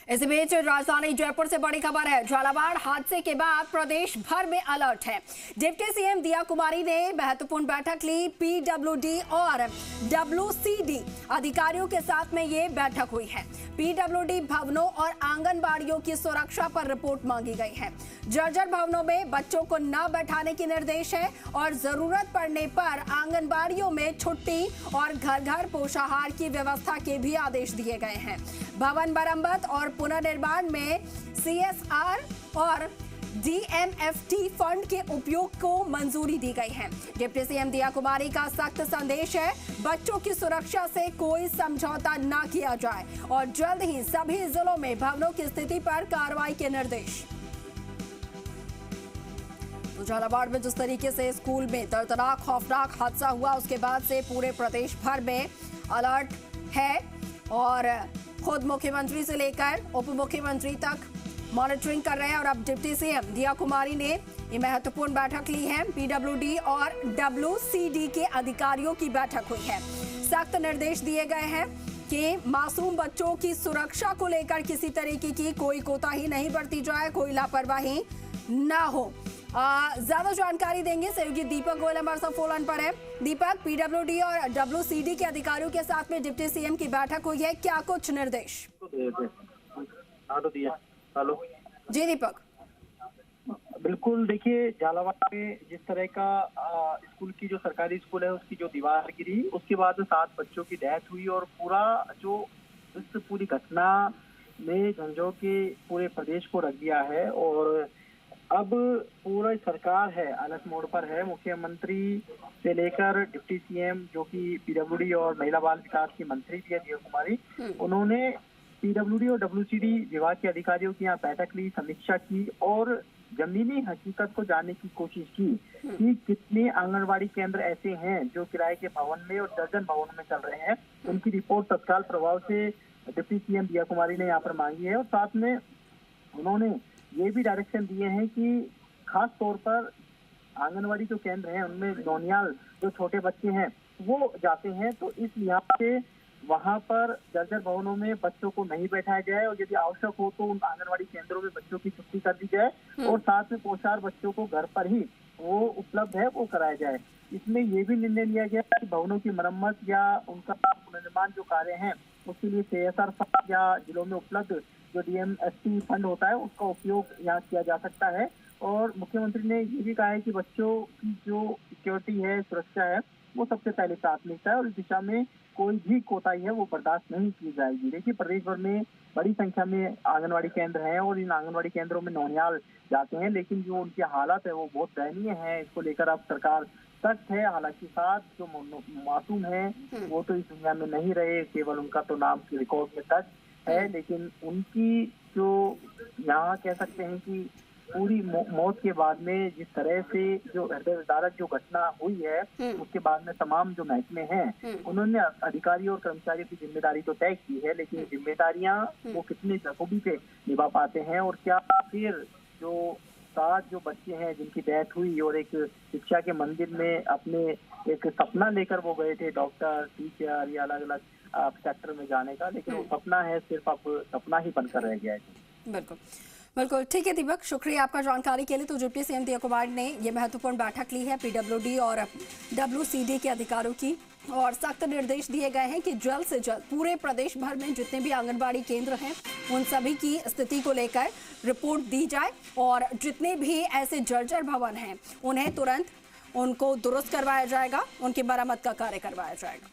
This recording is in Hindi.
इसी बीच राजधानी जयपुर से बड़ी खबर है। झालावाड़ हादसे के बाद प्रदेश भर में अलर्ट है। डिप्टी सीएम दिया कुमारी ने महत्वपूर्ण बैठक ली। पीडब्ल्यूडी और डब्ल्यूसीडी अधिकारियों के साथ में ये बैठक हुई है। पीडब्ल्यूडी भवनों और आंगनबाड़ियों की सुरक्षा पर रिपोर्ट मांगी गई है। जर्जर भवनों में बच्चों को न बैठाने की निर्देश है और जरूरत पड़ने पर आंगनबाड़ियों में छुट्टी और घर घर पोषाहार की व्यवस्था के भी आदेश दिए गए हैं। भवन मरम्मत और पुनर्निर्माण में सीएसआर और डीएमएफटी फंड के उपयोग को मंजूरी दी गई है। डिप्टी सीएम दिया कुमारी का सख्त संदेश है, बच्चों की सुरक्षा से कोई समझौता न किया जाए और जल्द ही सभी जिलों में भवनों की स्थिति पर कार्रवाई के निर्देश। तो झालावाड़ में जिस तरीके से स्कूल में दर्दनाक खौफनाक हादसा हुआ, उसके बाद से पूरे प्रदेश भर में अलर्ट है और खुद मुख्यमंत्री से लेकर उप मुख्यमंत्री तक मॉनिटरिंग कर रहे हैं। और अब डिप्टी सीएम दिया कुमारी ने ये महत्वपूर्ण बैठक ली है। पीडब्ल्यूडी और डब्ल्यूसीडी के अधिकारियों की बैठक हुई है। सख्त निर्देश दिए गए हैं कि मासूम बच्चों की सुरक्षा को लेकर किसी तरीके की कोई कोताही नहीं बरती जाए, कोई लापरवाही न हो। ज्यादा जानकारी देंगे सहयोगी दीपक गोयल हमारे साथ फोन पर है। दीपक, पीडब्ल्यूडी और डब्ल्यूसीडी के अधिकारियों के साथ में डिप्टी सीएम की बैठक हुई है, क्या कुछ निर्देश? हेलो जी दीपक। बिल्कुल, देखिए झालावाड़ में जिस तरह का स्कूल की जो सरकारी स्कूल है उसकी जो दीवार गिरी, उसके बाद 7 बच्चों की डेथ हुई और पूरा जो इस पूरी घटना ने झंझोर के पूरे प्रदेश को रख दिया है। और अब पूरा सरकार है अलग मोड़ पर है। मुख्यमंत्री से लेकर डिप्टी सीएम जो कि पीडब्ल्यूडी और महिला बाल विकास की मंत्री थी दिया कुमारी, उन्होंने पीडब्ल्यूडी और डब्ल्यूसीडी विभाग के अधिकारियों की यहाँ बैठक ली, समीक्षा की और जमीनी हकीकत को जानने की कोशिश की कि कितने आंगनबाड़ी केंद्र ऐसे हैं जो किराए के भवन में और दर्जन भवनों में चल रहे हैं। उनकी रिपोर्ट तत्काल प्रभाव से डिप्टी सीएम दिया कुमारी ने यहाँ पर मांगी है। और साथ में उन्होंने ये भी डायरेक्शन दिए हैं कि खास तौर पर आंगनबाड़ी जो केंद्र हैं उनमें नौनियाल जो छोटे बच्चे हैं वो जाते हैं, तो इस लिहाज से वहां पर जर्जर भवनों में बच्चों को नहीं बैठाया जाए और यदि आवश्यक हो तो उन आंगनबाड़ी केंद्रों में बच्चों की छुट्टी कर दी जाए और साथ में पोषाहार बच्चों को घर पर ही वो उपलब्ध है वो कराया जाए। इसमें ये भी निर्णय लिया गया कि भवनों की मरम्मत या उनका पुनर्निर्माण जो कार्य है उसके लिए सीएसआर फंड या जिलों में उपलब्ध जो डीएमएफटी फंड होता है उसका उपयोग यहाँ किया जा सकता है। और मुख्यमंत्री ने ये भी कहा है कि बच्चों की जो सिक्योरिटी है, सुरक्षा है, वो सबसे पहले प्राथमिकता है और इस दिशा में कोई भी कोताही है वो बर्दाश्त नहीं की जाएगी। देखिए, प्रदेश भर में बड़ी संख्या में आंगनबाड़ी केंद्र हैं और इन आंगनबाड़ी केंद्रों में नौनियाल जाते हैं, लेकिन जो उनकी हालत है वो बहुत दयनीय है। इसको लेकर अब सरकार सख्त है। हालांकि 7 जो मासूम है वो तो इस दुनिया में नहीं रहे, केवल उनका तो नाम रिकॉर्ड में दर्ज है, लेकिन उनकी जो यहाँ कह सकते हैं कि पूरी मौत के बाद में जिस तरह से जो हृदय विदारक जो घटना हुई है उसके बाद में तमाम जो महकमे हैं उन्होंने अधिकारियों और कर्मचारियों की जिम्मेदारी तो तय की है, लेकिन जिम्मेदारियां वो कितने बखूबी से निभा पाते हैं और क्या फिर जो 7 जो बच्चे हैं जिनकी डेथ हुई और एक शिक्षा के मंदिर में अपने एक सपना लेकर वो गए थे, डॉक्टर, टीचर या अलग अलग सेक्टर में जाने का, लेकिन वो सपना है सिर्फ अब सपना ही बनकर रह गया है। बिल्कुल बिल्कुल, ठीक है दीपक, शुक्रिया आपका जानकारी के लिए। तो डिप्टी सीएम दिया कुमार ने ये महत्वपूर्ण बैठक ली है पीडब्ल्यूडी और डब्ल्यूसीडी के अधिकारियों की और सख्त निर्देश दिए गए हैं कि जल्द से जल्द पूरे प्रदेश भर में जितने भी आंगनबाड़ी केंद्र हैं उन सभी की स्थिति को लेकर रिपोर्ट दी जाए और जितने भी ऐसे जर्जर भवन हैं उन्हें तुरंत उनको दुरुस्त करवाया जाएगा, उनकी मरम्मत का कार्य करवाया जाएगा।